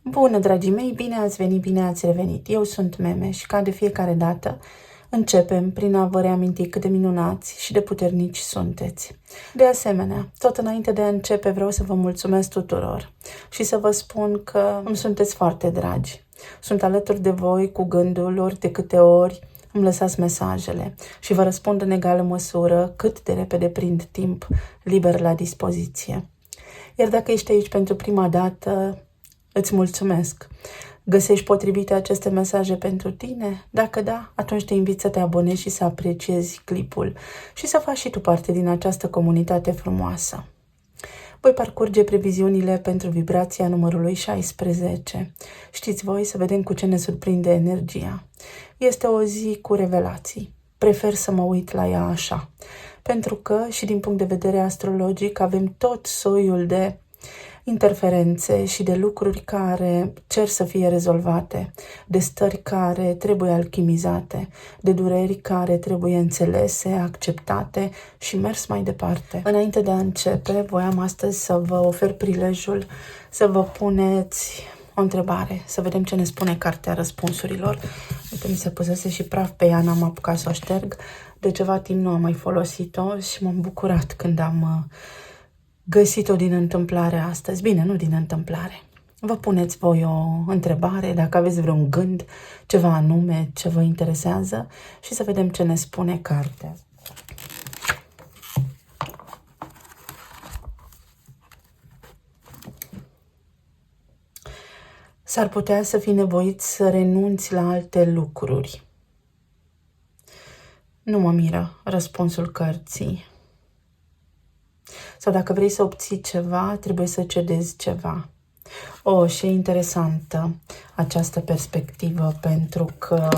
Bună, dragii mei, bine ați venit, bine ați revenit. Eu sunt Meme și ca de fiecare dată începem prin a vă reaminti cât de minunați și de puternici sunteți. De asemenea, tot înainte de a începe vreau să vă mulțumesc tuturor și să vă spun că îmi sunteți foarte dragi. Sunt alături de voi cu gândul ori de câte ori îmi lăsați mesajele și vă răspund în egală măsură cât de repede prind timp liber la dispoziție. Iar dacă ești aici pentru prima dată, îți mulțumesc. Găsești potrivite aceste mesaje pentru tine? Dacă da, atunci te invit să te abonezi și să apreciezi clipul și să faci și tu parte din această comunitate frumoasă. Voi parcurge previziunile pentru vibrația numărului 16. Știți voi, să vedem cu ce ne surprinde energia. Este o zi cu revelații. Prefer să mă uit la ea așa, pentru că și din punct de vedere astrologic avem tot soiul de interferențe și de lucruri care cer să fie rezolvate, de stări care trebuie alchimizate, de dureri care trebuie înțelese, acceptate și mers mai departe. Înainte de a începe, voiam astăzi să vă ofer prilejul să vă puneți o întrebare, să vedem ce ne spune cartea răspunsurilor. Uite, mi se pusese și praf pe ea, n-am apucat să o șterg. De ceva timp nu am mai folosit-o și m-am bucurat când am găsit-o din întâmplare astăzi. Bine, nu din întâmplare. Vă puneți voi o întrebare, dacă aveți vreun gând, ceva anume, ce vă interesează și să vedem ce ne spune cartea. S-ar putea să fii nevoit să renunți la alte lucruri. Nu mă miră răspunsul cărții. Sau dacă vrei să obții ceva, trebuie să cedezi ceva. Și e interesantă această perspectivă, pentru că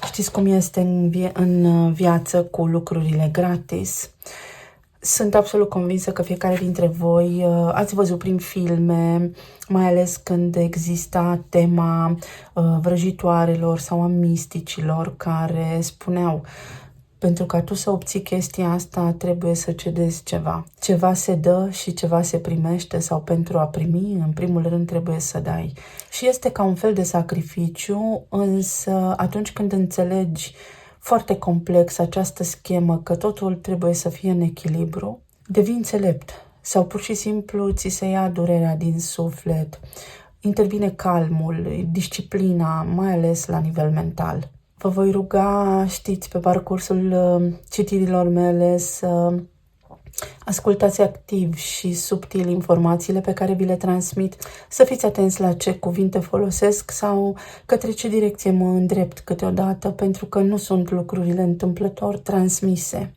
știți cum este în viață cu lucrurile gratis. Sunt absolut convinsă că fiecare dintre voi ați văzut prin filme, mai ales când exista tema vrăjitoarelor sau a misticilor care spuneau: pentru ca tu să obții chestia asta, trebuie să cedezi ceva. Ceva se dă și ceva se primește, sau pentru a primi, în primul rând, trebuie să dai. Și este ca un fel de sacrificiu, însă atunci când înțelegi foarte complex această schemă, că totul trebuie să fie în echilibru, devii înțelept. Sau pur și simplu ți se ia durerea din suflet, intervine calmul, disciplina, mai ales la nivel mental. Vă voi ruga, știți, pe parcursul citirilor mele să ascultați activ și subtil informațiile pe care vi le transmit, să fiți atenți la ce cuvinte folosesc sau către ce direcție mă îndrept câteodată, pentru că nu sunt lucrurile întâmplător transmise.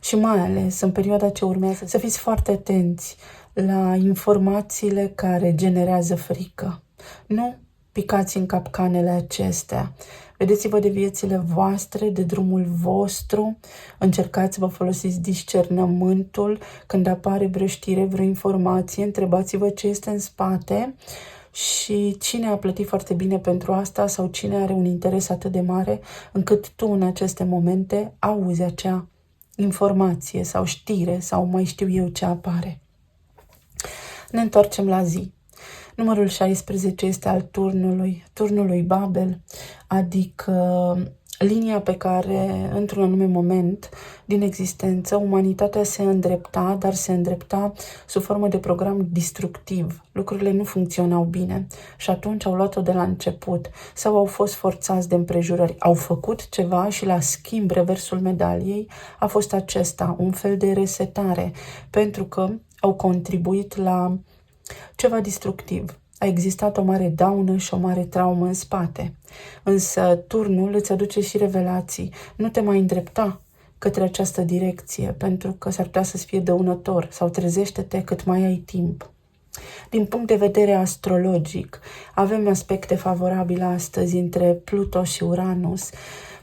Și mai ales în perioada ce urmează, să fiți foarte atenți la informațiile care generează frică. Nu picați în capcanele acestea. Vedeți-vă de viețile voastre, de drumul vostru, încercați să vă folosiți discernământul. Când apare vreo știre, vreo informație, întrebați-vă ce este în spate și cine a plătit foarte bine pentru asta sau cine are un interes atât de mare încât tu în aceste momente auzi acea informație sau știre sau mai știu eu ce apare. Ne întoarcem la zi. Numărul 16 este al turnului Babel, adică linia pe care, într-un anume moment din existență, umanitatea se îndrepta, dar se îndrepta sub formă de program destructiv. Lucrurile nu funcționau bine și atunci au luat-o de la început sau au fost forțați de împrejurări. Au făcut ceva și la schimb reversul medaliei a fost acesta, un fel de resetare, pentru că au contribuit la ceva destructiv. A existat o mare daună și o mare traumă în spate. Însă turnul îți aduce și revelații. Nu te mai îndrepta către această direcție, pentru că s-ar putea să-ți fie dăunător, sau trezește-te cât mai ai timp. Din punct de vedere astrologic, avem aspecte favorabile astăzi între Pluto și Uranus.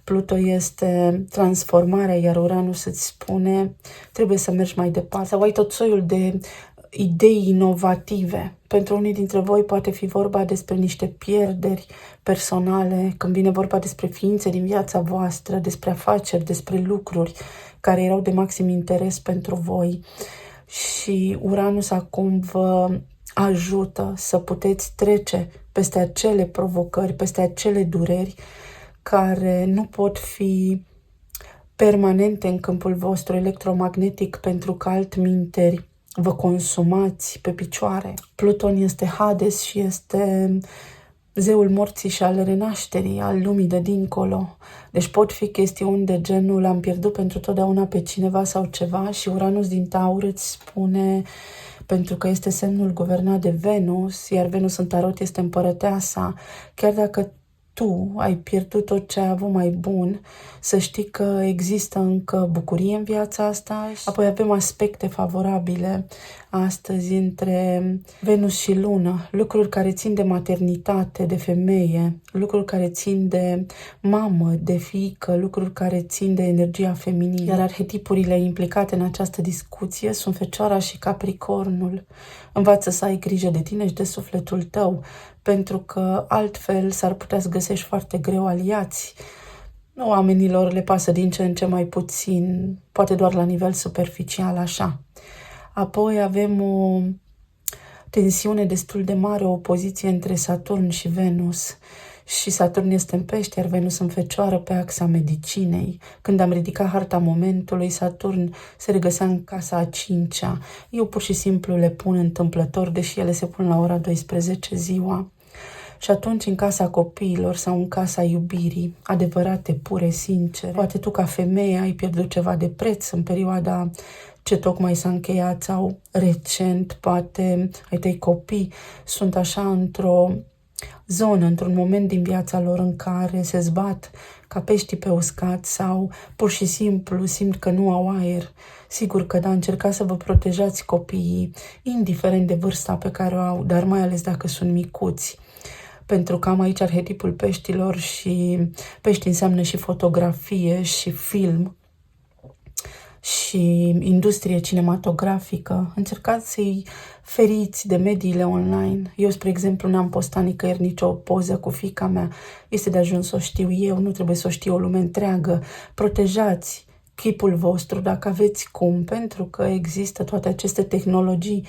Pluto este transformarea, iar Uranus îți spune trebuie să mergi mai departe, sau ai tot soiul de idei inovative. Pentru unii dintre voi poate fi vorba despre niște pierderi personale, când vine vorba despre ființe din viața voastră, despre afaceri, despre lucruri care erau de maxim interes pentru voi. Și Uranus acum vă ajută să puteți trece peste acele provocări, peste acele dureri care nu pot fi permanente în câmpul vostru electromagnetic pentru că altminteri vă consumați pe picioare. Pluton este Hades și este zeul morții și al renașterii, al lumii de dincolo. Deci pot fi chestiuni de genul am pierdut pentru totdeauna pe cineva sau ceva și Uranus din Taur îți spune, pentru că este semnul guvernat de Venus, iar Venus în tarot este împărăteasa, chiar dacă tu ai pierdut tot ce ai avut mai bun, să știi că există încă bucurie în viața asta. Apoi avem aspecte favorabile astăzi între Venus și Lună, lucruri care țin de maternitate, de femeie, lucruri care țin de mamă, de fiică, lucruri care țin de energia feminină. Iar arhetipurile implicate în această discuție sunt Fecioara și Capricornul. Învață să ai grijă de tine și de sufletul tău, pentru că altfel s-ar putea să găsești foarte greu aliați. Oamenilor le pasă din ce în ce mai puțin, poate doar la nivel superficial, așa. Apoi avem o tensiune destul de mare, o opoziție între Saturn și Venus. Și Saturn este în Pești, iar Venus în Fecioară pe axa medicinei. Când am ridicat harta momentului, Saturn se regăsea în casa a 5-a. Eu pur și simplu le pun întâmplător, deși ele se pun la ora 12 ziua. Și atunci în casa copiilor sau în casa iubirii, adevărate, pure, sincere. Poate tu ca femeie ai pierdut ceva de preț în perioada ce tocmai s-a încheiat sau recent, poate ai tăi copii sunt așa într-o zonă, într-un moment din viața lor în care se zbat ca peștii pe uscat sau pur și simplu simt că nu au aer. Sigur că da, încercați să vă protejați copiii, indiferent de vârsta pe care o au, dar mai ales dacă sunt micuți. Pentru că am aici arhetipul peștilor și pești înseamnă și fotografie și film și industrie cinematografică. Încercați să-i feriți de mediile online. Eu, spre exemplu, n-am postat nicăieri nicio poză cu fiica mea. Este de ajuns să o știu eu, nu trebuie să o știe o lume întreagă. Protejați chipul vostru dacă aveți cum, pentru că există toate aceste tehnologii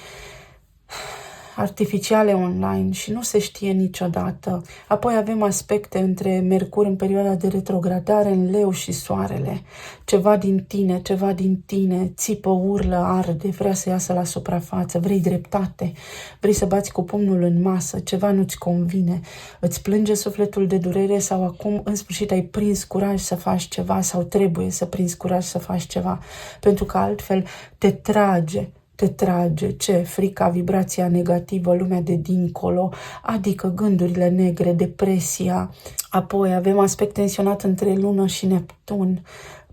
artificiale online și nu se știe niciodată. Apoi avem aspecte între Mercur în perioada de retrogradare în Leu și Soarele. Ceva din tine țipă, urlă, arde, vrea să iasă la suprafață, vrei dreptate, vrei să bați cu pumnul în masă, ceva nu-ți convine, îți plânge sufletul de durere sau acum în sfârșit ai prins curaj să faci ceva sau trebuie să prinzi curaj să faci ceva, pentru că altfel te trage, ce? Frica, vibrația negativă, lumea de dincolo, adică gândurile negre, depresia. Apoi avem aspect tensionat între Lună și Neptun.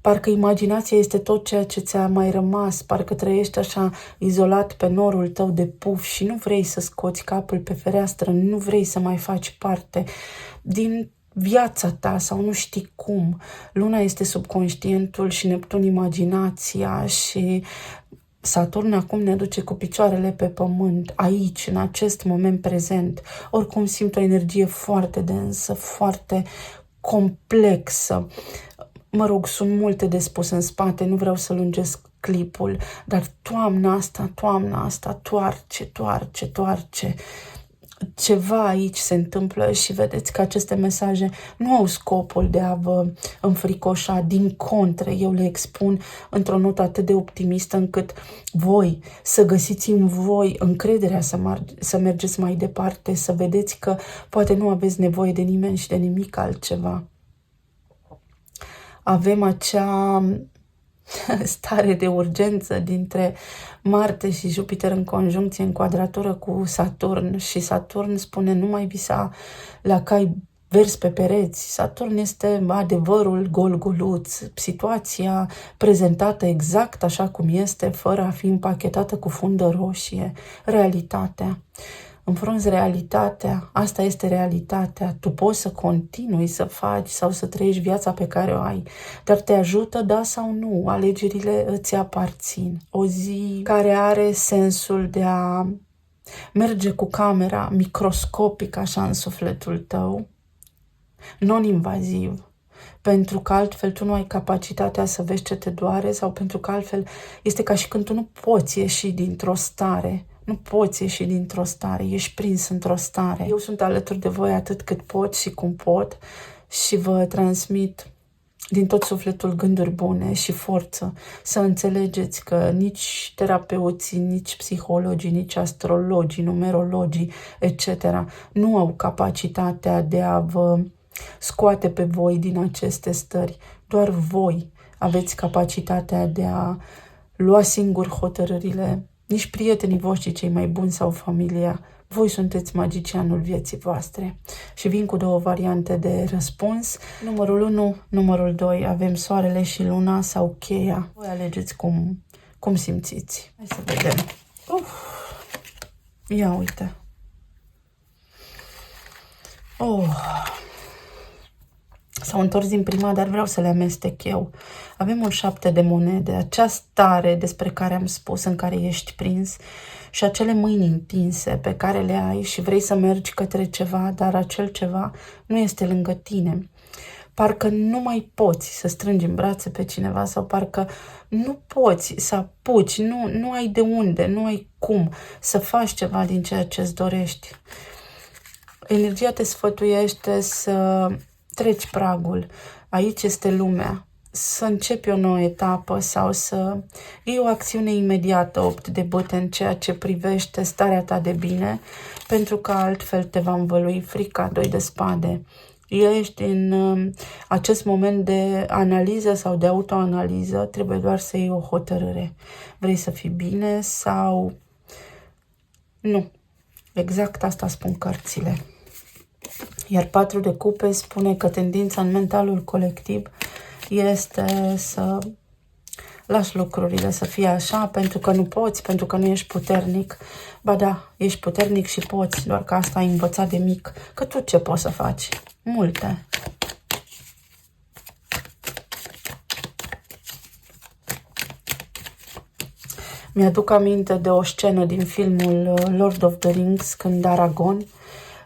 Parcă imaginația este tot ceea ce ți-a mai rămas, parcă trăiești așa izolat pe norul tău de puf și nu vrei să scoți capul pe fereastră, nu vrei să mai faci parte din viața ta sau nu știi cum. Luna este subconștientul și Neptun imaginația și Saturn acum ne duce cu picioarele pe pământ, aici, în acest moment prezent. Oricum simt o energie foarte densă, foarte complexă. Mă rog, sunt multe de spus în spate, nu vreau să lungesc clipul, dar toamna asta toarce. Ceva aici se întâmplă și vedeți că aceste mesaje nu au scopul de a vă înfricoșa, din contră, eu le expun într-o notă atât de optimistă încât voi să găsiți în voi încrederea să mergeți mai departe, să vedeți că poate nu aveți nevoie de nimeni și de nimic altceva. Avem acea stare de urgență dintre Marte și Jupiter în conjuncție, în quadratură cu Saturn și Saturn spune nu mai visa la cai vers pe pereți. Saturn este adevărul gol-goluț, situația prezentată exact așa cum este, fără a fi împachetată cu fundă roșie, realitatea. Înfrunzi realitatea, asta este realitatea. Tu poți să continui să faci sau să trăiești viața pe care o ai, dar te ajută, da sau nu, alegerile îți aparțin. O zi care are sensul de a merge cu camera microscopic așa în sufletul tău, non-invaziv, pentru că altfel tu nu ai capacitatea să vezi ce te doare sau pentru că altfel este ca și când tu nu poți ieși dintr-o stare. Nu poți ieși dintr-o stare, ești prins într-o stare. Eu sunt alături de voi atât cât pot și cum pot și vă transmit din tot sufletul gânduri bune și forță. Să înțelegeți că nici terapeuții, nici psihologii, nici astrologii, numerologii, etc. nu au capacitatea de a vă scoate pe voi din aceste stări. Doar voi aveți capacitatea de a lua singur hotărârile, nici prietenii voștri cei mai buni sau familia. Voi sunteți magicianul vieții voastre. Și vin cu două variante de răspuns. Numărul 1, numărul 2. Avem soarele și luna sau cheia. Voi alegeți cum simțiți. Hai să vedem. Ia uite. S-au întors din prima, dar vreau să le amestec eu. Avem un 7 de monede, acea stare despre care am spus, în care ești prins, și acele mâini întinse pe care le ai și vrei să mergi către ceva, dar acel ceva nu este lângă tine. Parcă nu mai poți să strângi în brațe pe cineva sau parcă nu poți să apuci, nu ai de unde, nu ai cum să faci ceva din ceea ce îți dorești. Energia te sfătuiește să treci pragul. Aici este lumea. Să începi o nouă etapă sau să iei o acțiune imediată, 8 de bâte, în ceea ce privește starea ta de bine, pentru că altfel te va învălui frica, 2 de spade. Ești în acest moment de analiză sau de autoanaliză, trebuie doar să iei o hotărâre. Vrei să fii bine sau nu? Exact asta spun cărțile. Iar 4 de cupe spune că tendința în mentalul colectiv este să lași lucrurile să fie așa, pentru că nu poți, pentru că nu ești puternic. Ba da, ești puternic și poți, doar că asta ai învățat de mic. Că tu ce poți să faci? Multe. Mi-aduc aminte de o scenă din filmul Lord of the Rings, când Aragorn,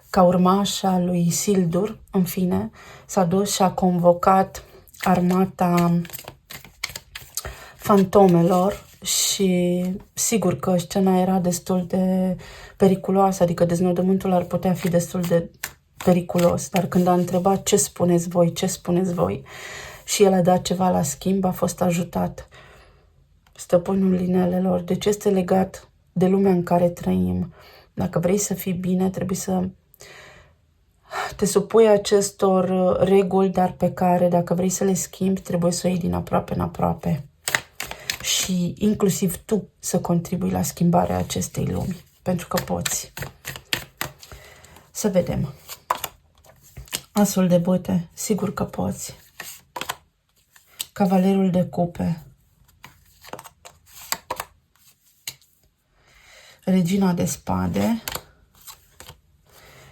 ca urmaș al lui Isildur, în fine, s-a dus și a convocat armata fantomelor și sigur că scena era destul de periculoasă, adică deznodământul ar putea fi destul de periculos, dar când a întrebat ce spuneți voi, ce spuneți voi, și el a dat ceva la schimb, a fost ajutat. Stăpânul inelelor, deci este legat de lumea în care trăim. Dacă vrei să fii bine, trebuie să te supui acestor reguli, dar pe care, dacă vrei să le schimbi, trebuie să o iei din aproape în aproape. Și inclusiv tu să contribui la schimbarea acestei lumi, pentru că poți. Să vedem. Asul de bâte, sigur că poți. Cavalerul de cupe. Regina de spade.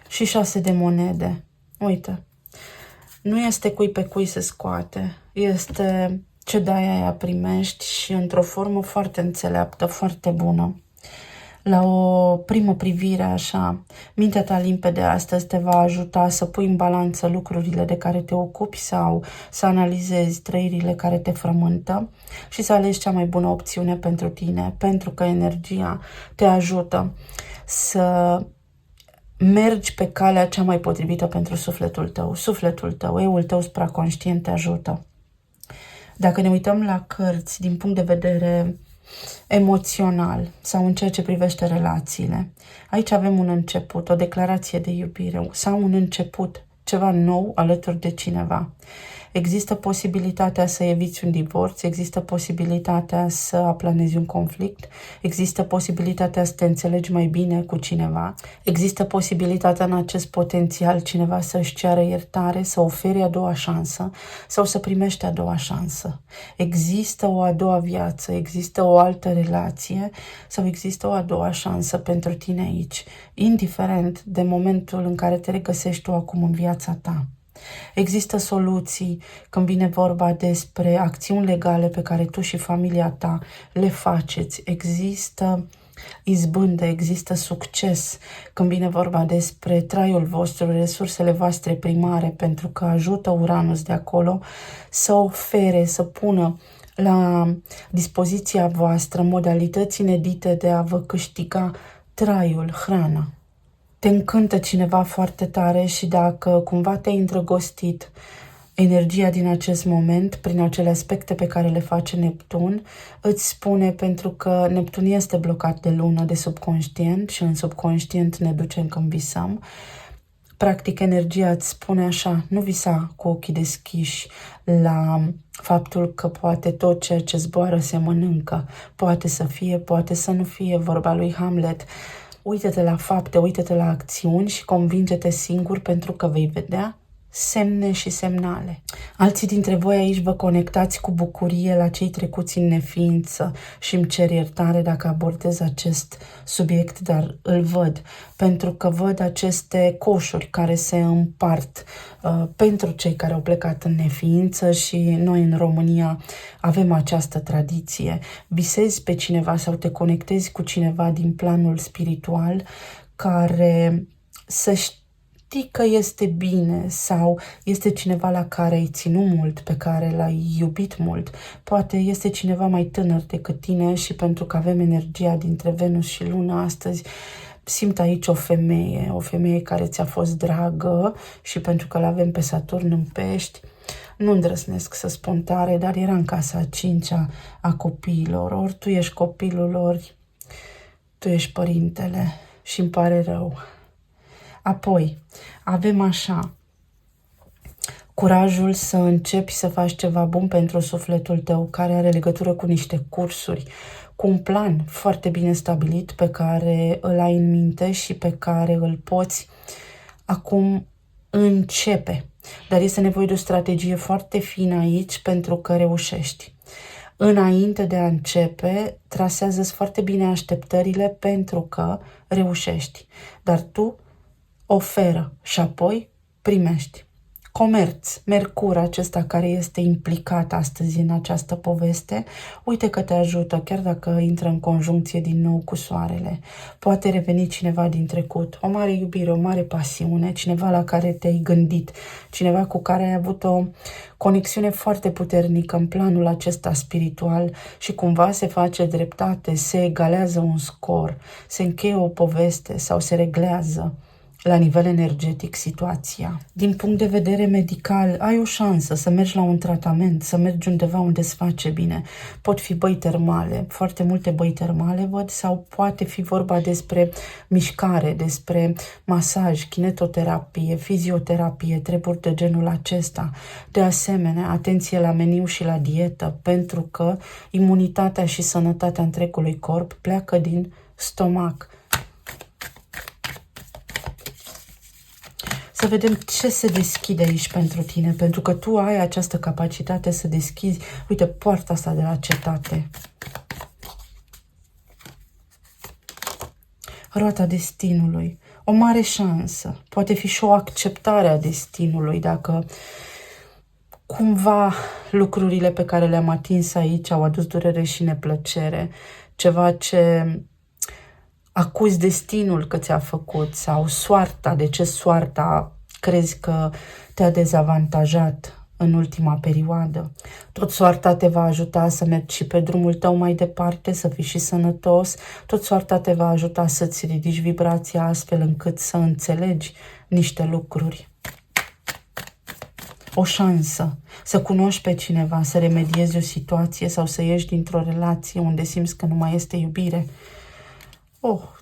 Și 6 de monede. Uite. Nu este cui pe cui se scoate. Este ce dai aia primești și într-o formă foarte înțeleaptă, foarte bună. La o primă privire așa, mintea ta limpede astăzi te va ajuta să pui în balanță lucrurile de care te ocupi sau să analizezi trăirile care te frământă și să alegi cea mai bună opțiune pentru tine, pentru că energia te ajută să mergi pe calea cea mai potrivită pentru sufletul tău. Sufletul tău, eul tău supraconștient te ajută. Dacă ne uităm la cărți din punct de vedere emoțional sau în ceea ce privește relațiile, aici avem un început, o declarație de iubire sau un început, ceva nou alături de cineva. Există posibilitatea să eviți un divorț, există posibilitatea să aplanezi un conflict, există posibilitatea să te înțelegi mai bine cu cineva, există posibilitatea în acest potențial cineva să-și ceară iertare, să ofere a doua șansă sau să primești a doua șansă. Există o a doua viață, există o altă relație sau există o a doua șansă pentru tine aici, indiferent de momentul în care te regăsești tu acum în viața ta. Există soluții când vine vorba despre acțiuni legale pe care tu și familia ta le faceți. Există izbândă, există succes când vine vorba despre traiul vostru, resursele voastre primare, pentru că ajută Uranus de acolo să ofere, să pună la dispoziția voastră modalități inedite de a vă câștiga traiul, hrana. Te încântă cineva foarte tare și dacă cumva te-ai îndrăgostit, energia din acest moment, prin acele aspecte pe care le face Neptun, îți spune, pentru că Neptun este blocat de lună, de subconștient și în subconștient ne ducem când visăm. Practic, energia îți spune așa, nu visa cu ochii deschiși la faptul că poate tot ceea ce zboară se mănâncă. Poate să fie, poate să nu fie, vorba lui Hamlet. Uită-te la fapte, uită-te la acțiuni și convinge-te singur, pentru că vei vedea semne și semnale. Alții dintre voi aici vă conectați cu bucurie la cei trecuți în neființă și îmi cer iertare dacă abordez acest subiect, dar îl văd, pentru că văd aceste coșuri care se împart pentru cei care au plecat în neființă și noi în România avem această tradiție. Visezi pe cineva sau te conectezi cu cineva din planul spiritual care să știi că este bine sau este cineva la care ai ținut mult, pe care l-ai iubit mult. Poate este cineva mai tânăr decât tine și pentru că avem energia dintre Venus și Lună astăzi, simt aici o femeie care ți-a fost dragă și pentru că l-avem pe Saturn în Pești, nu îndrăznesc să spun tare, dar era în casa a 5-a a copiilor, ori tu ești copilul, ori tu ești părintele și îmi pare rău. Apoi, avem așa, curajul să începi să faci ceva bun pentru sufletul tău, care are legătură cu niște cursuri, cu un plan foarte bine stabilit pe care îl ai în minte și pe care îl poți acum începe. Dar este nevoie de o strategie foarte fină aici pentru că reușești. Înainte de a începe, trasează-ți foarte bine așteptările pentru că reușești. Dar tu oferă și apoi primești. Comerț, Mercur acesta care este implicat astăzi în această poveste, uite că te ajută, chiar dacă intră în conjuncție din nou cu soarele. Poate reveni cineva din trecut, o mare iubire, o mare pasiune, cineva la care te-ai gândit, cineva cu care ai avut o conexiune foarte puternică în planul acesta spiritual și cumva se face dreptate, se egalează un scor, se încheie o poveste sau se reglează la nivel energetic situația. Din punct de vedere medical, ai o șansă să mergi la un tratament, să mergi undeva unde îți face bine. Pot fi băi termale, foarte multe băi termale văd, sau poate fi vorba despre mișcare, despre masaj, kinetoterapie, fizioterapie, treburi de genul acesta. De asemenea, atenție la meniu și la dietă, pentru că imunitatea și sănătatea întregului corp pleacă din stomac. Să vedem ce se deschide aici pentru tine, pentru că tu ai această capacitate să deschizi, uite, poarta asta de la cetate. Roata destinului, o mare șansă, poate fi și o acceptare a destinului, dacă cumva lucrurile pe care le-am atins aici au adus durere și neplăcere, ceva ce acuzi destinul că ți-a făcut sau soarta, de ce soarta crezi că te-a dezavantajat în ultima perioadă. Tot soarta te va ajuta să mergi și pe drumul tău mai departe, să fii și sănătos, tot soarta te va ajuta să-ți ridici vibrația astfel încât să înțelegi niște lucruri. O șansă să cunoști pe cineva, să remediezi o situație sau să ieși dintr-o relație unde simți că nu mai este iubire.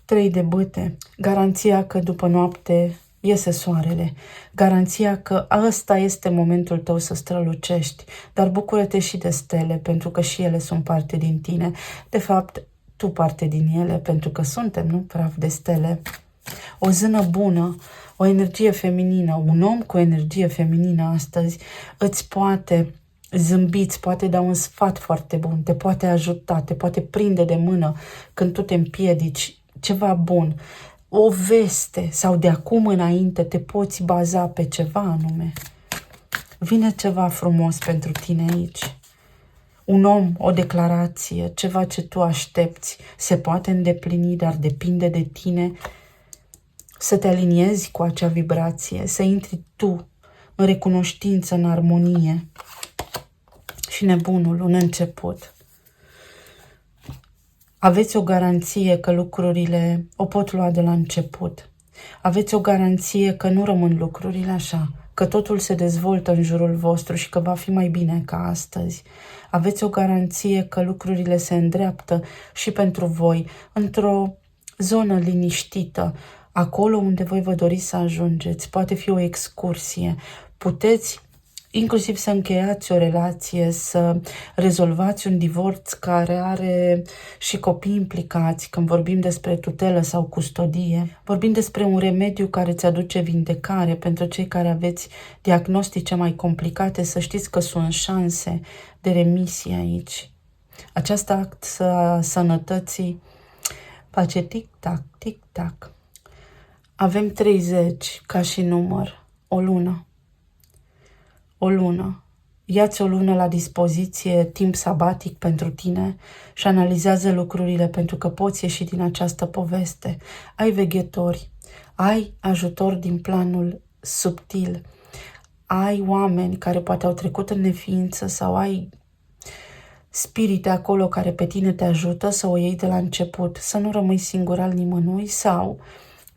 3 de bâte. Garanția că după noapte iese soarele. Garanția că ăsta este momentul tău să strălucești. Dar bucură-te și de stele, pentru că și ele sunt parte din tine. De fapt, tu parte din ele, pentru că suntem, nu, praf de stele. O zână bună, o energie feminină, un om cu energie feminină astăzi îți poate zâmbi, îți poate da un sfat foarte bun, te poate ajuta, te poate prinde de mână când tu te împiedici, ceva bun, o veste sau de acum înainte te poți baza pe ceva anume. Vine ceva frumos pentru tine aici. Un om, o declarație, ceva ce tu aștepți, se poate îndeplini, dar depinde de tine să te aliniezi cu acea vibrație, să intri tu în recunoștință, în armonie. Și nebunul, un început. Aveți o garanție că lucrurile o pot lua de la început. Aveți o garanție că nu rămân lucrurile așa, că totul se dezvoltă în jurul vostru și că va fi mai bine ca astăzi. Aveți o garanție că lucrurile se îndreaptă și pentru voi într-o zonă liniștită, acolo unde voi vă doriți să ajungeți. Poate fi o excursie. Puteți inclusiv să încheiați o relație, să rezolvați un divorț care are și copii implicați. Când vorbim despre tutelă sau custodie, vorbim despre un remediu care îți aduce vindecare. Pentru cei care aveți diagnostice mai complicate, să știți că sunt șanse de remisie aici. Acest act a sănătății face tic-tac, tic-tac. Avem 30 ca și număr, o lună. O lună. Ia-ți o lună la dispoziție, timp sabatic pentru tine și analizează lucrurile, pentru că poți ieși din această poveste. Ai veghetori, ai ajutor din planul subtil, ai oameni care poate au trecut în neființă sau ai spirite acolo care pe tine te ajută să o iei de la început, să nu rămâi singur al nimănui sau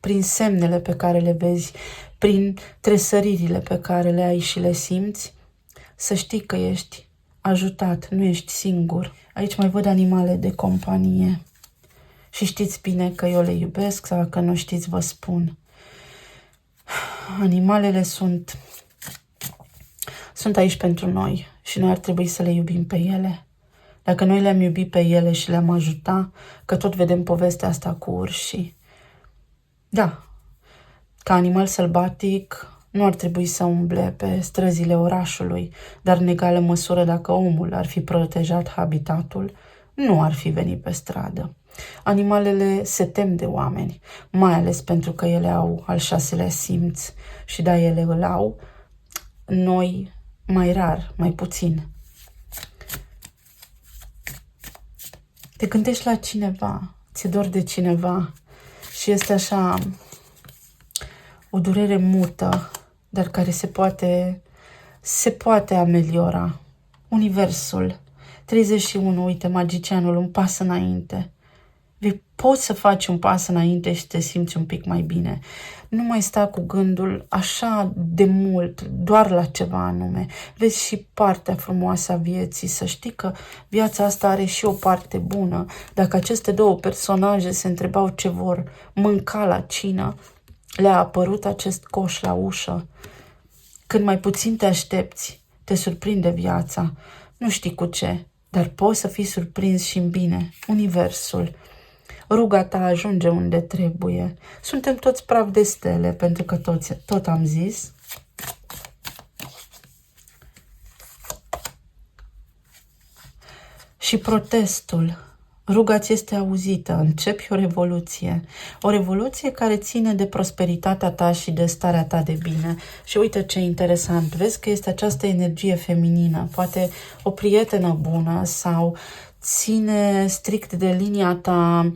prin semnele pe care le vezi, prin tresăririle pe care le ai și le simți, să știi că ești ajutat, nu ești singur. Aici mai văd animale de companie și știți bine că eu le iubesc sau că nu știți, vă spun. Animalele sunt aici pentru noi și noi ar trebui să le iubim pe ele. Dacă noi le-am iubit pe ele și le-am ajutat, că tot vedem povestea asta cu urșii. Da, ca animal sălbatic nu ar trebui să umble pe străzile orașului, dar în egală măsură dacă omul ar fi protejat habitatul, nu ar fi venit pe stradă. Animalele se tem de oameni, mai ales pentru că ele au al 6-lea simț și da, ele îl au, noi mai rar, mai puțin. Te gândești la cineva, ți-e dor de cineva și este așa o durere mută, dar care se poate ameliora. Universul, 31, uite, magicianul, un pas înainte. Poți să faci un pas înainte și te simți un pic mai bine. Nu mai sta cu gândul așa de mult, doar la ceva anume. Vezi și partea frumoasă a vieții, să știi că viața asta are și o parte bună. Dacă aceste două personaje se întrebau ce vor mânca la cină, le-a apărut acest coș la ușă. Când mai puțin te aștepți, te surprinde viața. Nu știi cu ce, dar poți să fii surprins și în bine. Universul. Ruga ta ajunge unde trebuie. Suntem toți praf de stele, pentru că tot am zis. Și protestul. Ruga-ți este auzită, începi o revoluție. O revoluție care ține de prosperitatea ta și de starea ta de bine. Și uite ce interesant, vezi că este această energie feminină, poate o prietenă bună sau ține strict de linia ta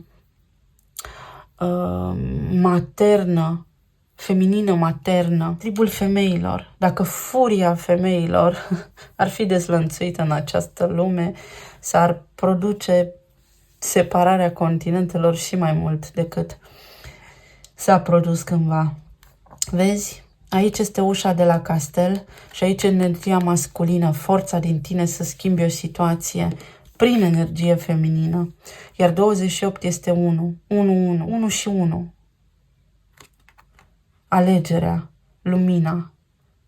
maternă, feminină maternă, tribul femeilor. Dacă furia femeilor ar fi dezlănțuită în această lume, s-ar produce separarea continentelor și mai mult decât s-a produs cândva. Vezi? Aici este ușa de la castel și aici energia masculină, forța din tine să schimbi o situație prin energie feminină. Iar 28 este 1. 1 și 1. Alegerea, lumina,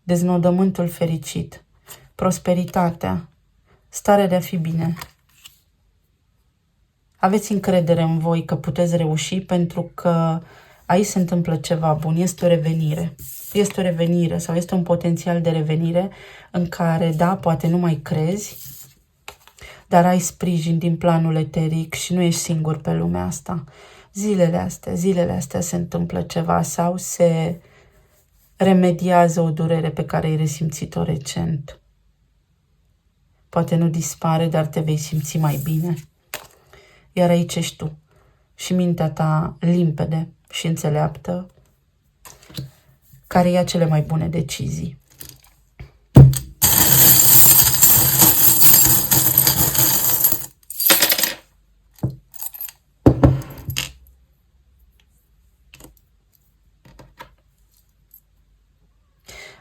deznodământul fericit, prosperitatea, starea de a fi bine. Aveți încredere în voi că puteți reuși, pentru că aici se întâmplă ceva bun. Este o revenire. Este o revenire sau este un potențial de revenire în care, da, poate nu mai crezi, dar ai sprijin din planul eteric și nu ești singur pe lumea asta. Zilele astea se întâmplă ceva sau se remediază o durere pe care ai resimțit-o recent. Poate nu dispare, dar te vei simți mai bine. Iar aici ești tu și mintea ta limpede și înțeleaptă, care ia cele mai bune decizii.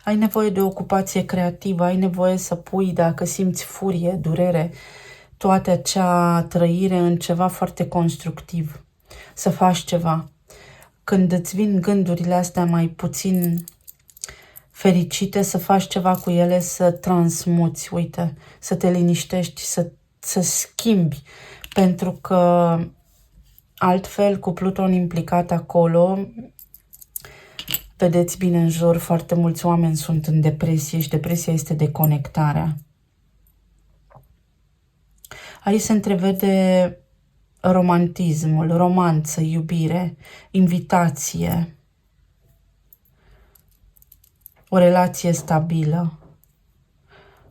Ai nevoie de ocupație creativă, ai nevoie să pui, dacă simți furie, durere, toată acea trăire în ceva foarte constructiv. Să faci ceva. Când îți vin gândurile astea mai puțin fericite, să faci ceva cu ele, să transmuți, uite, să te liniștești, să schimbi. Pentru că altfel, cu Pluton implicat acolo, vedeți bine în jur, foarte mulți oameni sunt în depresie și depresia este deconectarea. Aici se întrevede romantismul, romanță, iubire, invitație, o relație stabilă.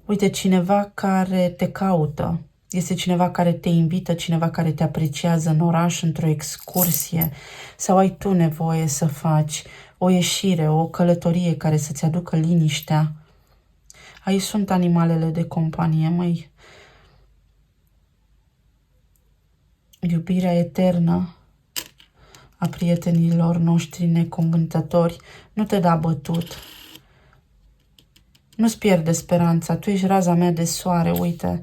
Uite, cineva care te caută, este cineva care te invită, cineva care te apreciază în oraș, într-o excursie, sau ai tu nevoie să faci o ieșire, o călătorie care să-ți aducă liniștea. Aici sunt animalele de companie, măi. Iubirea eternă a prietenilor noștri neconvântători nu te da bătut. Nu-ți pierde speranța, tu ești raza mea de soare, uite.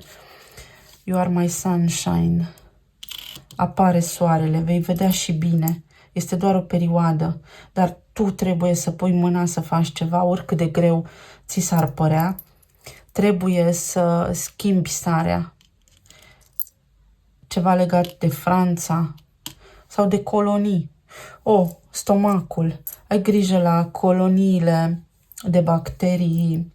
You are my sunshine. Apare soarele, vei vedea și bine. Este doar o perioadă, dar tu trebuie să pui mâna să faci ceva, oricât de greu ți s-ar părea. Trebuie să schimbi starea. Ceva legat de Franța sau de colonii. Stomacul. Ai grijă la coloniile de bacterii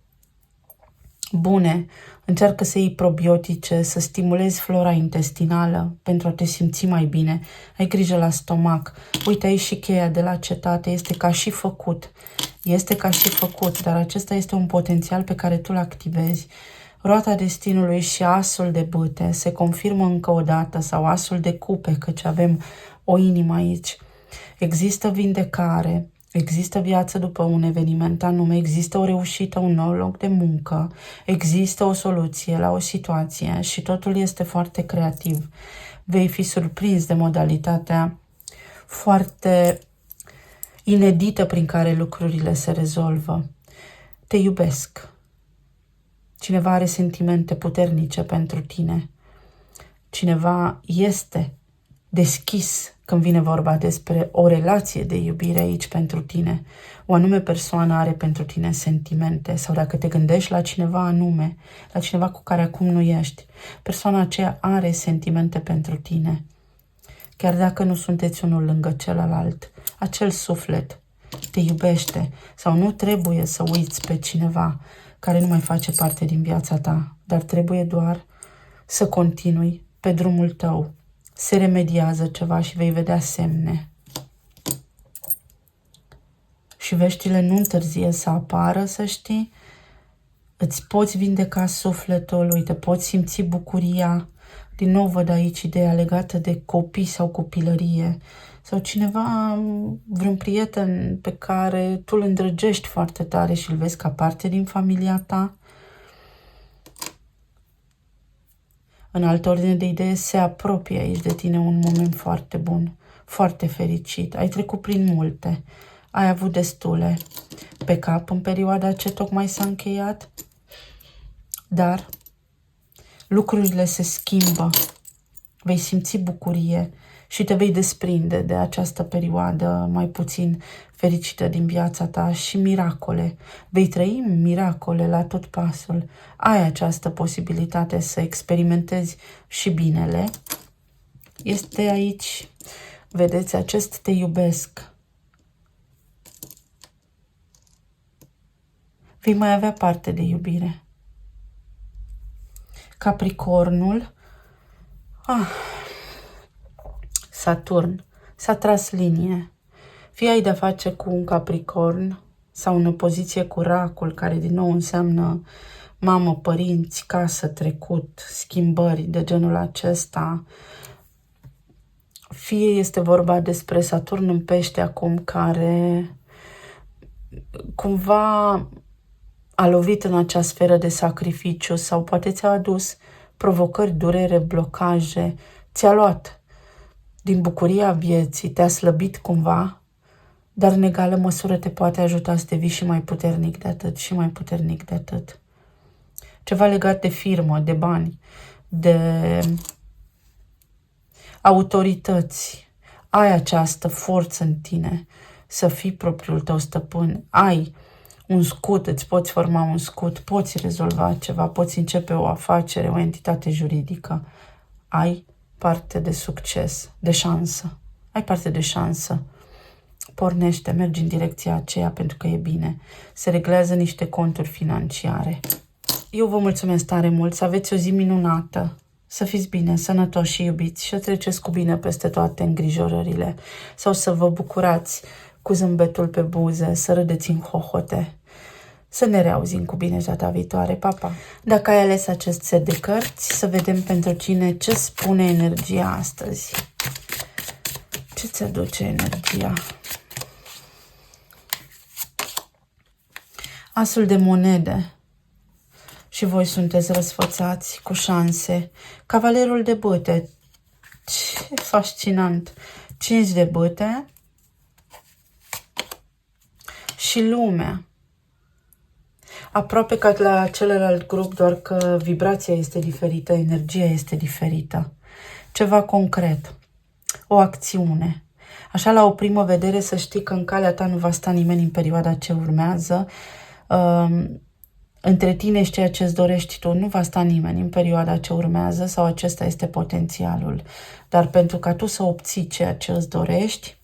bune. Încearcă să iei probiotice, să stimulezi flora intestinală pentru a te simți mai bine. Ai grijă la stomac. Uite, aici și cheia de la cetate. Este ca și făcut. Este ca și făcut, dar acesta este un potențial pe care tu îl activezi. Roata destinului și asul de bâte se confirmă încă o dată, sau asul de cupe, căci avem o inimă aici. Există vindecare, există viață după un eveniment anume, există o reușită, un nou loc de muncă, există o soluție la o situație și totul este foarte creativ. Vei fi surprins de modalitatea foarte inedită prin care lucrurile se rezolvă. Te iubesc. Cineva are sentimente puternice pentru tine. Cineva este deschis când vine vorba despre o relație de iubire aici pentru tine. O anume persoană are pentru tine sentimente, sau dacă te gândești la cineva anume, la cineva cu care acum nu ești, persoana aceea are sentimente pentru tine. Chiar dacă nu sunteți unul lângă celălalt, acel suflet te iubește, sau nu trebuie să uiți pe cineva care nu mai face parte din viața ta, dar trebuie doar să continui pe drumul tău. Se remediază ceva și vei vedea semne. Și veștile nu întârzie să apară, să știi. Îți poți vindeca sufletul, uite, poți simți bucuria. Din nou văd aici ideea legată de copii sau copilărie. Sau cineva, vreun prieten pe care tu îl îndrăgești foarte tare și îl vezi ca parte din familia ta. În altă ordine de idee, se apropie aici de tine un moment foarte bun, foarte fericit. Ai trecut prin multe, ai avut destule pe cap în perioada ce tocmai s-a încheiat, dar lucrurile se schimbă. Vei simți bucurie și te vei desprinde de această perioadă mai puțin fericită din viața ta și miracole. Vei trăi miracole la tot pasul. Ai această posibilitate să experimentezi și binele. Este aici, vedeți, acest te iubesc. Vei mai avea parte de iubire. Capricornul, Saturn, s-a tras linie. Fie ai de-a face cu un Capricorn sau în opoziție cu Racul, care din nou înseamnă mamă, părinți, casă, trecut, schimbări de genul acesta. Fie este vorba despre Saturn în Pește acum, care cumva a lovit în acea sferă de sacrificiu sau poate ți-a adus provocări, durere, blocaje, ți-a luat din bucuria vieții, te-a slăbit cumva, dar în egală măsură te poate ajuta să devii și mai puternic de atât, și mai puternic de atât. Ceva legat de firmă, de bani, de autorități. Ai această forță în tine să fii propriul tău stăpân. Ai un scut, îți poți forma un scut, poți rezolva ceva, poți începe o afacere, o entitate juridică. Ai parte de succes, de șansă. Ai parte de șansă. Pornește, mergi în direcția aceea pentru că e bine. Se reglează niște conturi financiare. Eu vă mulțumesc tare mult, să aveți o zi minunată, să fiți bine, sănătoși și iubiți și să treceți cu bine peste toate îngrijorările sau să vă bucurați cu zâmbetul pe buze, să râdeți în hohote. Să ne reauzim cu bine data viitoare. Pa, pa! Dacă ai ales acest set de cărți, să vedem pentru cine ce spune energia astăzi. Ce ți aduce energia? Asul de monede. Și voi sunteți răsfățați cu șanse. Cavalerul de bâte. Ce fascinant! 5 de bâte. Și lumea. Aproape ca la celălalt grup, doar că vibrația este diferită, energia este diferită. Ceva concret. O acțiune. Așa, la o primă vedere, să știi că în calea ta nu va sta nimeni în perioada ce urmează. Între tine și ceea ce îți dorești tu, nu va sta nimeni în perioada ce urmează sau acesta este potențialul. Dar pentru ca tu să obții ceea ce îți dorești,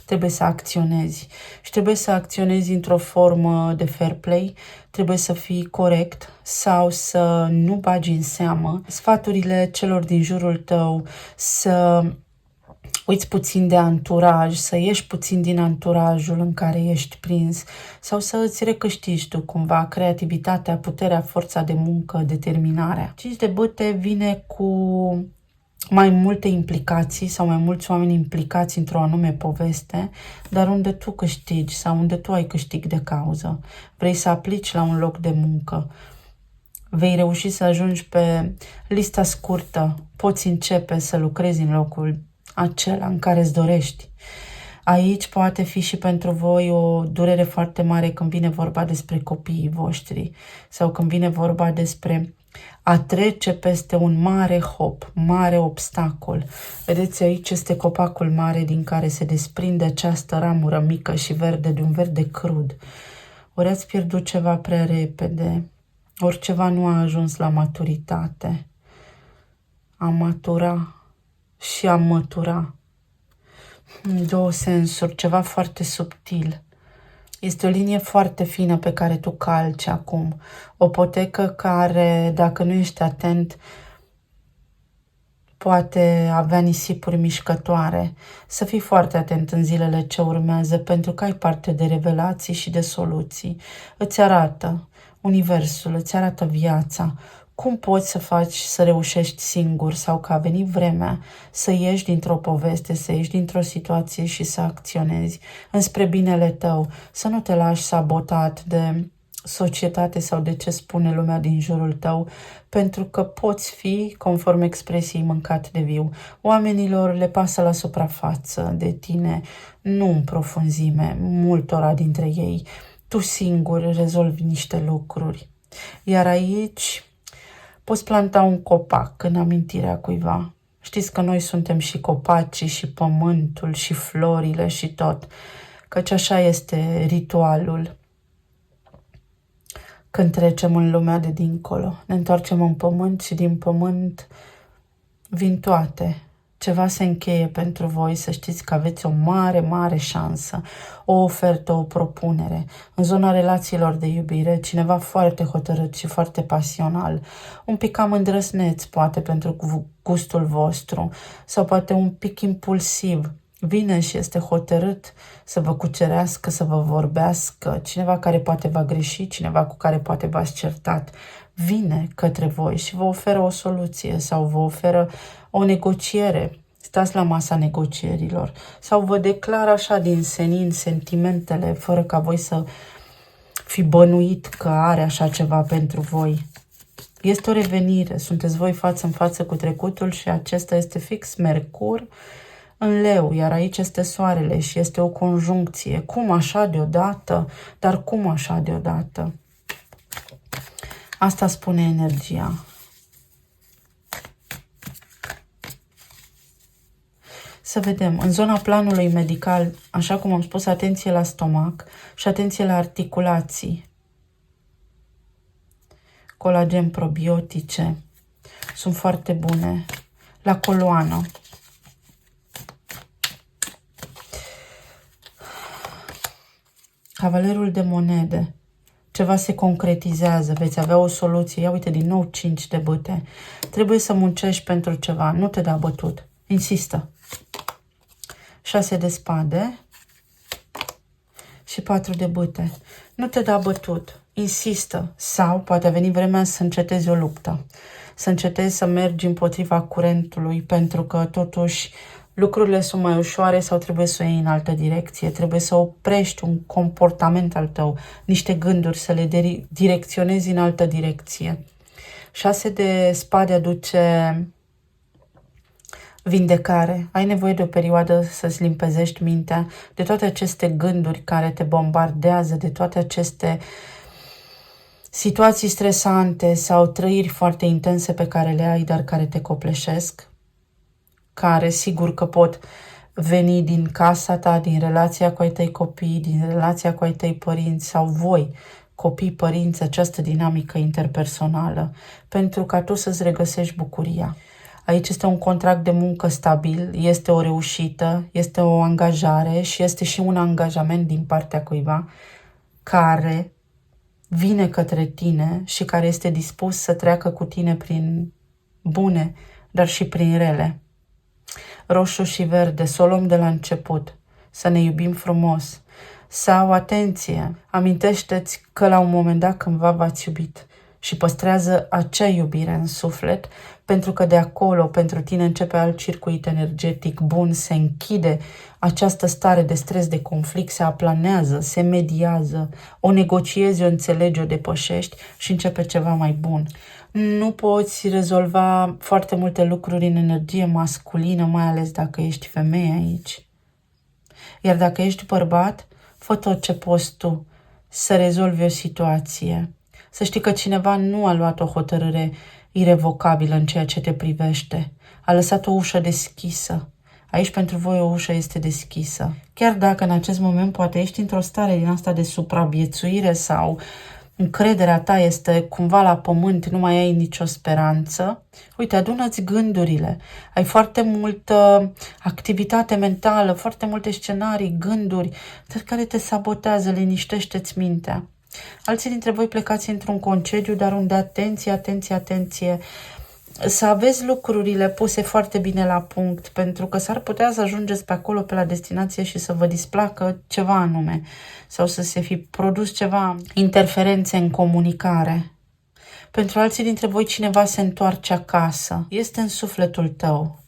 trebuie să acționezi. Și trebuie să acționezi într-o formă de fair play, trebuie să fii corect sau să nu bagi în seamă sfaturile celor din jurul tău, să uiți puțin de anturaj, să ieși puțin din anturajul în care ești prins sau să îți recâștigi tu cumva creativitatea, puterea, forța de muncă, determinarea. 5 de bâte vine cu mai multe implicații sau mai mulți oameni implicați într-o anume poveste, dar unde tu câștigi sau unde tu ai câștig de cauză. Vrei să aplici la un loc de muncă. Vei reuși să ajungi pe lista scurtă. Poți începe să lucrezi în locul acela în care îți dorești. Aici poate fi și pentru voi o durere foarte mare când vine vorba despre copiii voștri sau când vine vorba despre a trece peste un mare hop, mare obstacol. Vedeți, aici este copacul mare din care se desprinde această ramură mică și verde, de un verde crud. Ori ați pierdut ceva prea repede, ori ceva nu a ajuns la maturitate. A matura și a mătura. În două sensuri, ceva foarte subtil. Este o linie foarte fină pe care tu calci acum. O potecă care, dacă nu ești atent, poate avea nisipuri mișcătoare. Să fii foarte atent în zilele ce urmează, pentru că ai parte de revelații și de soluții. Îți arată universul, îți arată viața. Cum poți să faci să reușești singur sau că a venit vremea să ieși dintr-o poveste, să ieși dintr-o situație și să acționezi înspre binele tău, să nu te lași sabotat de societate sau de ce spune lumea din jurul tău, pentru că poți fi, conform expresiei, mâncat de viu. Oamenilor le pasă la suprafață de tine, nu în profunzime, multora dintre ei. Tu singur rezolvi niște lucruri. Iar aici poți planta un copac în amintirea cuiva. Știți că noi suntem și copacii, și pământul, și florile, și tot. Căci așa este ritualul. Când trecem în lumea de dincolo, ne întoarcem în pământ și din pământ vin toate. Ceva se încheie pentru voi, să știți că aveți o mare, mare șansă, o ofertă, o propunere. În zona relațiilor de iubire, cineva foarte hotărât și foarte pasional, un pic cam îndrăsneț, poate pentru gustul vostru, sau poate un pic impulsiv. Vine și este hotărât să vă cucerească, să vă vorbească, cineva care poate va greși, cineva cu care poate v-ați certat, vine către voi și vă oferă o soluție sau vă oferă o negociere. Stați la masa negocierilor sau vă declară așa din senin sentimentele, fără ca voi să fi bănuit că are așa ceva pentru voi. Este o revenire, sunteți voi față în față cu trecutul și acesta este fix Mercur în leu, iar aici este soarele și este o conjuncție. Cum așa deodată? Dar cum așa deodată? Asta spune energia. Să vedem, în zona planului medical, așa cum am spus, atenție la stomac și atenție la articulații. Colagen, probiotice, sunt foarte bune. La coloană. Cavalerul de monede. Ceva se concretizează, veți avea o soluție. Ia uite, din nou 5 de bâte. Trebuie să muncești pentru ceva, nu te da bătut. Insistă. 6 de spade și 4 de bâte. Nu te da bătut, insistă. Sau poate a venit vremea să încetezi o luptă. Să încetezi să mergi împotriva curentului, pentru că totuși lucrurile sunt mai ușoare sau trebuie să o iei în altă direcție. Trebuie să oprești un comportament al tău, niște gânduri, să le direcționezi în altă direcție. 6 de spade aduce vindecare. Ai nevoie de o perioadă să-ți limpezești mintea de toate aceste gânduri care te bombardează, de toate aceste situații stresante sau trăiri foarte intense pe care le ai, dar care te copleșesc, care sigur că pot veni din casa ta, din relația cu ai tăi copii, din relația cu ai tăi părinți sau voi, copii, părinți, această dinamică interpersonală, pentru ca tu să-ți regăsești bucuria. Aici este un contract de muncă stabil, este o reușită, este o angajare și este și un angajament din partea cuiva care vine către tine și care este dispus să treacă cu tine prin bune, dar și prin rele. Roșu și verde, să o luăm de la început, să ne iubim frumos. Sau, atenție, amintește-ți că la un moment dat cândva v-ați iubit și păstrează acea iubire în suflet, pentru că de acolo pentru tine începe alt circuit energetic bun, se închide această stare de stres, de conflict, se aplanează, se mediază, o negociezi, o înțelegi, o depășești și începe ceva mai bun. Nu poți rezolva foarte multe lucruri în energie masculină, mai ales dacă ești femeie aici. Iar dacă ești bărbat, fă tot ce poți tu să rezolvi o situație. Să știi că cineva nu a luat o hotărâre irevocabilă în ceea ce te privește. A lăsat o ușă deschisă. Aici pentru voi o ușă este deschisă. Chiar dacă în acest moment poate ești într-o stare din asta de supraviețuire sau încrederea ta este cumva la pământ, nu mai ai nicio speranță, uite, adună-ți gândurile. Ai foarte multă activitate mentală, foarte multe scenarii, gânduri, care te sabotează, liniștește-ți mintea. Alții dintre voi plecați într-un concediu, dar unde atenție, atenție, atenție, să aveți lucrurile puse foarte bine la punct, pentru că s-ar putea să ajungeți pe acolo, pe la destinație și să vă displacă ceva anume sau să se fi produs ceva interferențe în comunicare. Pentru alții dintre voi cineva se întoarce acasă, este în sufletul tău.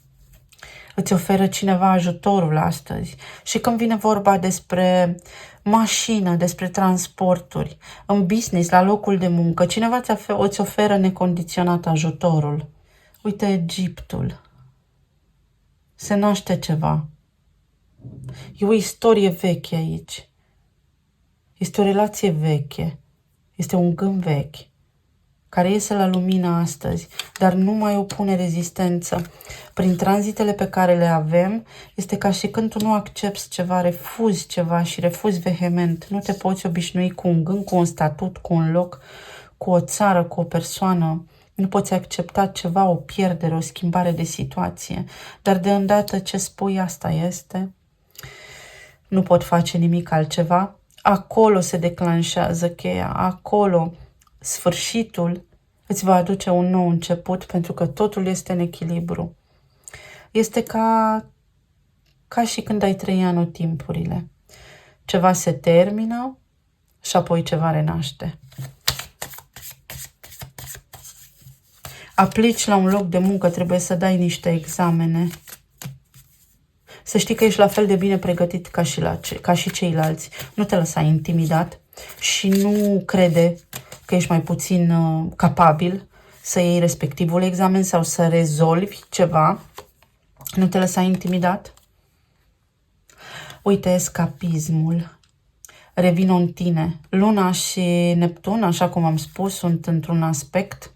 Îți oferă cineva ajutorul astăzi. Și când vine vorba despre mașină, despre transporturi, în business, la locul de muncă, cineva îți oferă necondiționat ajutorul. Uite Egiptul. Se naște ceva. E o istorie veche aici. Este o relație veche. Este un gând vechi care iese la lumină astăzi, dar nu mai opune rezistență. Prin tranzitele pe care le avem, este ca și când tu nu accepti ceva, refuzi ceva și refuzi vehement. Nu te poți obișnui cu un gând, cu un statut, cu un loc, cu o țară, cu o persoană. Nu poți accepta ceva, o pierdere, o schimbare de situație. Dar de îndată ce spui asta este, nu pot face nimic altceva. Acolo se declanșează cheia, acolo sfârșitul îți va aduce un nou început, pentru că totul este în echilibru. Este ca și când ai trăi anotimpurile. Ceva se termină și apoi ceva renaște. Aplici la un loc de muncă, trebuie să dai niște examene. Să știi că ești la fel de bine pregătit ca și ceilalți. Nu te lăsa intimidat și nu crede că ești mai puțin capabil să iei respectivul examen sau să rezolvi ceva. Nu te lăsa intimidat. Uite, escapismul. Revină în tine. Luna și Neptun, așa cum am spus, sunt într-un aspect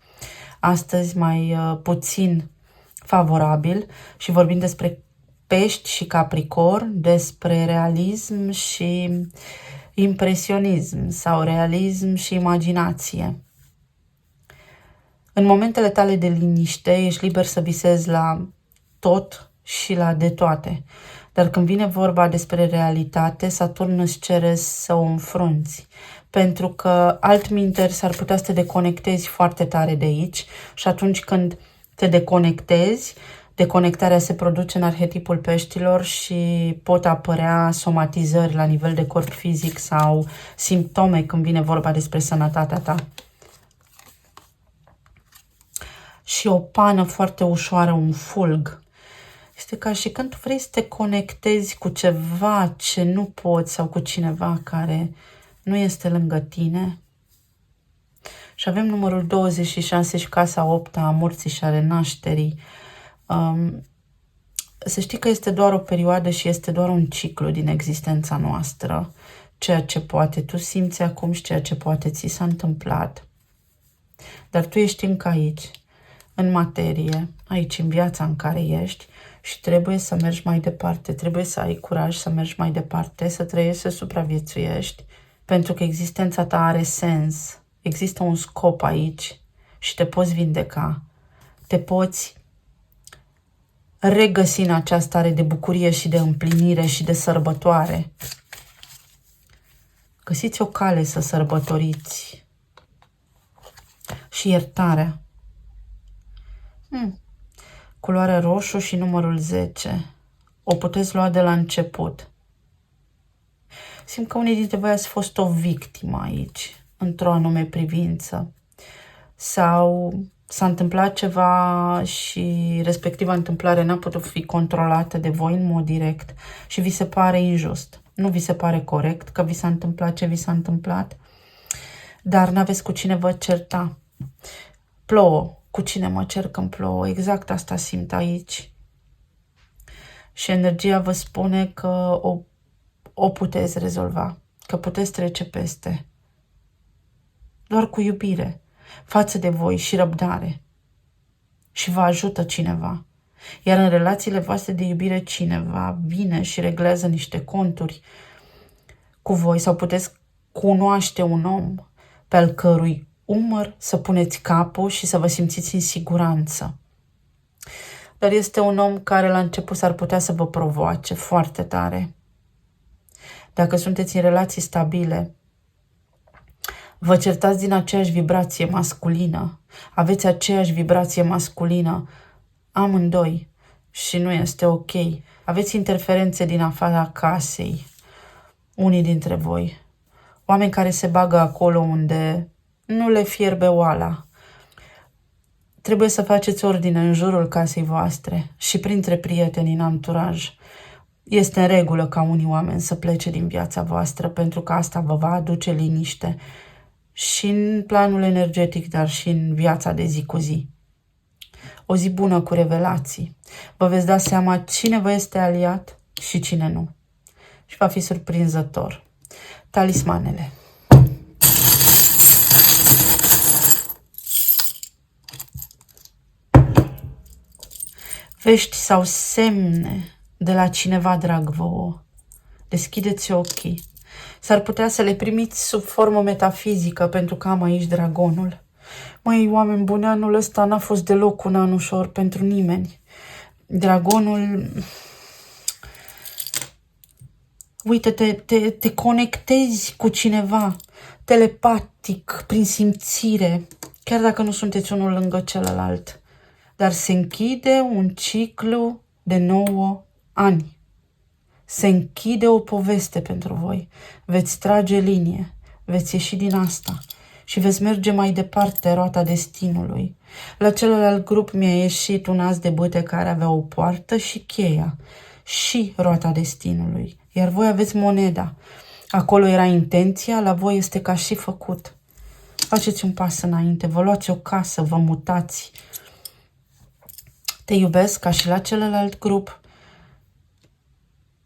astăzi mai puțin favorabil și vorbim despre Pești și Capricorn, despre realism și impresionism sau realism și imaginație. În momentele tale de liniște ești liber să visezi la tot și la de toate. Dar când vine vorba despre realitate, Saturn îți cere să o înfrunți. Pentru că altminteri s-ar putea să te deconectezi foarte tare de aici și atunci când te deconectezi, deconectarea se produce în arhetipul peștilor și pot apărea somatizări la nivel de corp fizic sau simptome când vine vorba despre sănătatea ta. Și o pană foarte ușoară, un fulg. Este ca și când vrei să te conectezi cu ceva ce nu poți sau cu cineva care nu este lângă tine. Și avem numărul 26 și casa 8 a morții și a renașterii. Să știi că este doar o perioadă și este doar un ciclu din existența noastră. Ceea ce poate tu simți acum și ceea ce poate ți s-a întâmplat. Dar tu ești încă aici, în materie, aici în viața în care ești și trebuie să mergi mai departe. Trebuie să ai curaj să mergi mai departe, să trăiești, să supraviețuiești, pentru că existența ta are sens. Există un scop aici și te poți vindeca. Te poți regăsi în această stare de bucurie și de împlinire și de sărbătoare. Găsiți o cale să sărbătoriți. Și iertarea. Culoarea roșu și numărul 10. O puteți lua de la început. Simt că unii dintre voi ați fost o victimă aici, într-o anume privință. Sau s-a întâmplat ceva și respectiva întâmplare n-a putut fi controlată de voi în mod direct și vi se pare injust. Nu vi se pare corect că vi s-a întâmplat ce vi s-a întâmplat, dar n-aveți cu cine vă certa. Plouă. Cu cine mă cer când plouă? Exact asta simt aici. Și energia vă spune că o puteți rezolva, că puteți trece peste. Doar cu iubire față de voi și răbdare. Și vă ajută cineva. Iar în relațiile voastre de iubire cineva vine și reglează niște conturi cu voi sau puteți cunoaște un om pe al cărui umăr să puneți capul și să vă simțiți în siguranță. Dar este un om care la început s-ar putea să vă provoace foarte tare. Dacă sunteți în relații stabile, vă certați din aceeași vibrație masculină, aveți aceeași vibrație masculină amândoi și nu este ok. Aveți interferențe din afara casei, unii dintre voi, oameni care se bagă acolo unde nu le fierbe oala. Trebuie să faceți ordine în jurul casei voastre și printre prieteni în anturaj. Este în regulă ca unii oameni să plece din viața voastră pentru că asta vă va aduce liniște și în planul energetic, dar și în viața de zi cu zi. O zi bună cu revelații. Vă veți da seama cine vă este aliat și cine nu. Și va fi surprinzător. Talismanele. Vești sau semne de la cineva drag vouă. Deschideți ochii. S-ar putea să le primiți sub formă metafizică pentru că am aici dragonul. Măi, oameni buni, anul ăsta n-a fost deloc un an ușor pentru nimeni. Dragonul... Uite, te conectezi cu cineva telepatic, prin simțire, chiar dacă nu sunteți unul lângă celălalt. Dar se închide un ciclu de 9 ani. Se închide o poveste pentru voi. Veți trage linie, veți ieși din asta și veți merge mai departe roata destinului. La celălalt grup mi-a ieșit un as de bâte care avea o poartă și cheia și roata destinului. Iar voi aveți moneda. Acolo era intenția, la voi este ca și făcut. Faceți un pas înainte, vă luați o casă, vă mutați. Te iubesc ca și la celălalt grup.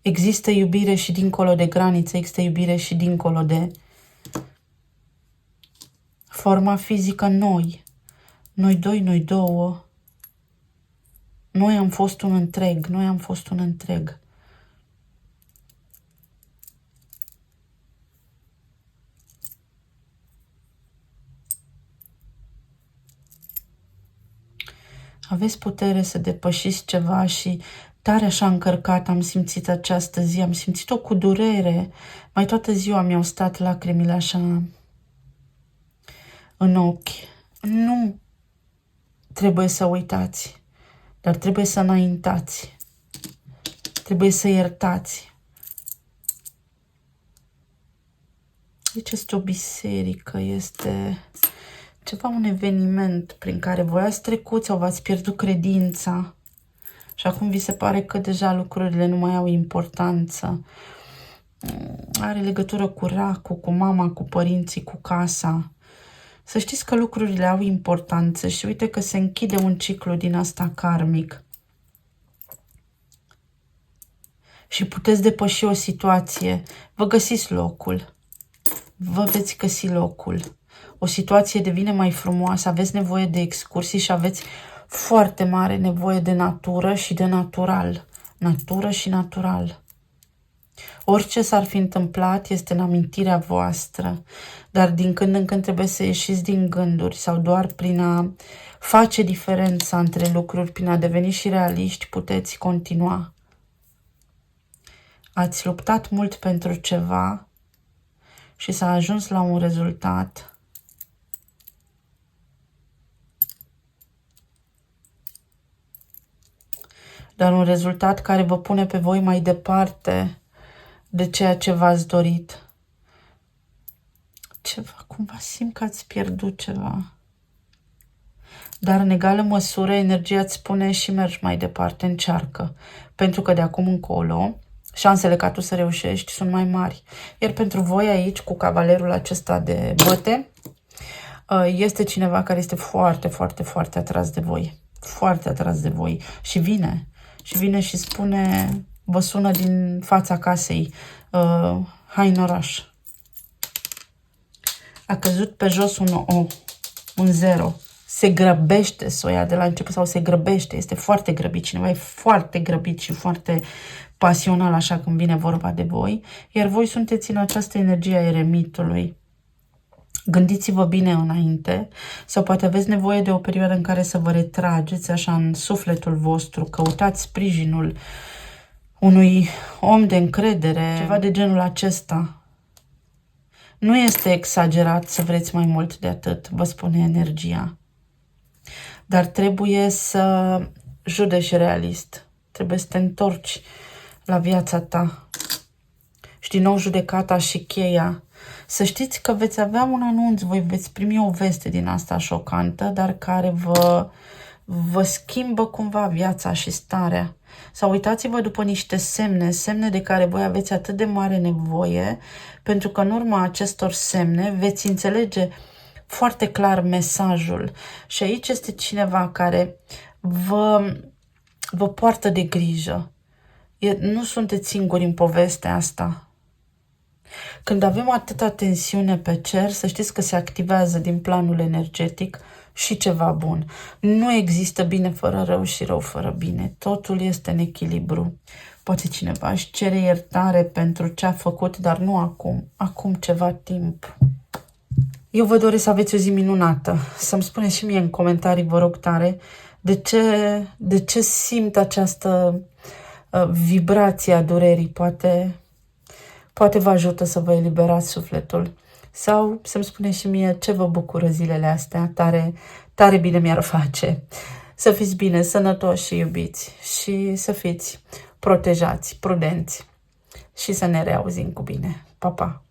Există iubire și dincolo de granițe, există iubire și dincolo de forma fizică noi. Noi doi, noi două. Noi am fost un întreg, noi am fost un întreg. Aveți putere să depășiți ceva și tare așa încărcat am simțit această zi, am simțit-o cu durere. Mai toată ziua mi-au stat lacrimile așa în ochi. Nu trebuie să uitați, dar trebuie să înaintați. Trebuie să iertați. Deci este o biserică, este ceva, un eveniment prin care voi ați trecut sau v-ați pierdut credința și acum vi se pare că deja lucrurile nu mai au importanță. Are legătură cu racul, cu mama, cu părinții, cu casa. Să știți că lucrurile au importanță și uite că se închide un ciclu din asta karmic. Și puteți depăși o situație. Vă găsiți locul. Vă veți găsi locul. O situație devine mai frumoasă, aveți nevoie de excursii și aveți foarte mare nevoie de natură și de natural. Natură și natural. Orice s-ar fi întâmplat este în amintirea voastră, dar din când în când trebuie să ieșiți din gânduri sau doar prin a face diferența între lucruri, prin a deveni și realiști, puteți continua. Ați luptat mult pentru ceva și s-a ajuns la un rezultat. Dar un rezultat care vă pune pe voi mai departe de ceea ce v-ați dorit. Ceva, cumva simt că ați pierdut ceva. Dar în egală măsură energia îți spune și mergi mai departe, încearcă. Pentru că de acum încolo șansele ca tu să reușești sunt mai mari. Iar pentru voi aici, cu cavalerul acesta de băte, este cineva care este foarte, foarte, foarte atras de voi. Foarte atras de voi. Și vine. Și vine și spune, vă sună din fața casei, hai în oraș. A căzut pe jos un 0. Se grăbește să o ia de la început sau se grăbește. Este foarte grăbit. Cineva e foarte grăbit și foarte pasional așa când vine vorba de voi. Iar voi sunteți în această energie a eremitului. Gândiți-vă bine înainte sau poate aveți nevoie de o perioadă în care să vă retrageți așa în sufletul vostru, căutați sprijinul unui om de încredere, ceva de genul acesta. Nu este exagerat să vreți mai mult de atât, vă spune energia. Dar trebuie să judeci realist. Trebuie să te întorci la viața ta. Și din nou judecata și cheia. Să știți că veți avea un anunț, voi veți primi o veste din asta șocantă, dar care vă schimbă cumva viața și starea. Sau uitați-vă după niște semne de care voi aveți atât de mare nevoie, pentru că în urma acestor semne veți înțelege foarte clar mesajul. Și aici este cineva care vă poartă de grijă. Nu sunteți singuri în povestea asta. Când avem atâta tensiune pe cer, să știți că se activează din planul energetic și ceva bun. Nu există bine fără rău și rău fără bine. Totul este în echilibru. Poate cineva își cere iertare pentru ce a făcut, dar nu acum. Acum ceva timp. Eu vă doresc să aveți o zi minunată. Să-mi spuneți și mie în comentarii, vă rog tare, de ce simt această vibrație a durerii. Poate vă ajută să vă eliberați sufletul. Sau să-mi spuneți și mie ce vă bucură zilele astea. Tare, tare bine mi-ar face. Să fiți bine, sănătoși și iubiți. Și să fiți protejați, prudenți. Și să ne reauzim cu bine. Pa, pa!